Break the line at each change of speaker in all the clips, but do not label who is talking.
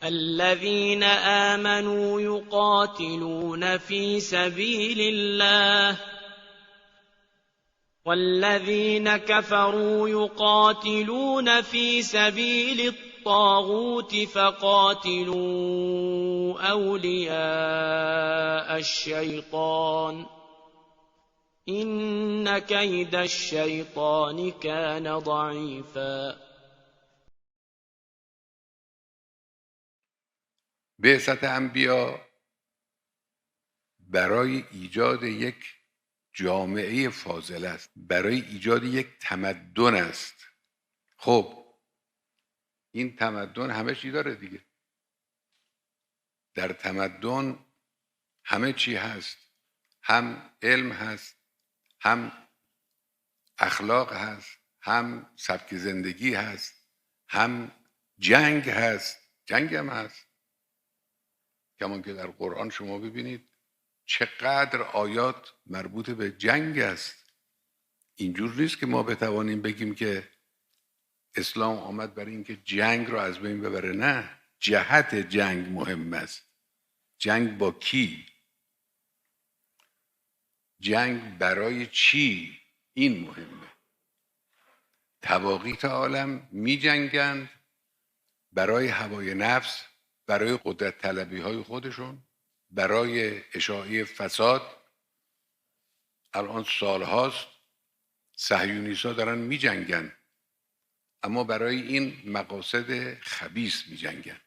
الذين آمنوا يقاتلون في سبيل الله والذين كفروا يقاتلون في سبيل الطاغوت فقاتلوا أولياء الشيطان إن كيد الشيطان كان ضعيفا.
بعثت انبیا برای ایجاد یک جامعه فاضله است، برای ایجاد یک تمدن است. خب این تمدن همه چی داره دیگه. در تمدن همه چی هست، هم علم هست، هم اخلاق هست، هم سبک زندگی هست، هم جنگ هست، جنگ هم هست. کمان که در قرآن شما ببینید چقدر آیات مربوط به جنگ است. اینجور نیست که ما بتوانیم بگیم که اسلام آمد برای اینکه جنگ رو از بین ببره. نه، جهت جنگ مهم است. جنگ با کی؟ جنگ برای چی؟ این مهمه. طواغیت عالم می جنگند برای هوای نفس، برای قدرت طلبی های خودشون، برای اشاعه فساد. الان سالهاست صهیونیست‌ها دارن می جنگن، اما برای این مقاصد خبیث می جنگن.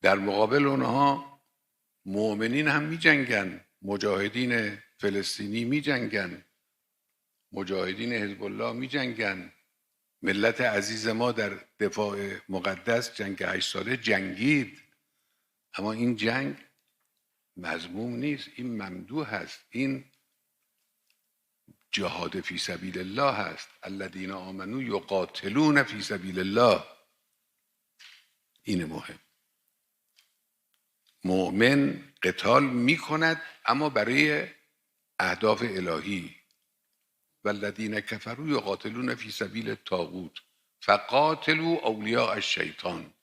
در مقابل اونها مؤمنین هم می جنگن، مجاهدین فلسطینی می جنگن، مجاهدین حزب الله می جنگن. ملت عزیز ما در دفاع مقدس جنگ 8 ساله جنگید، اما این جنگ مذموم نیست، این ممدوح هست. این جهاد فی سبیل الله هست. الذین آمنوا یقاتلون فی سبیل الله. این مهم. مؤمن قتال میکند اما برای اهداف الهی. والذین کفروا یقاتلون فی سبیل الطاغوت فقاتلوا اولیاء الشیطان.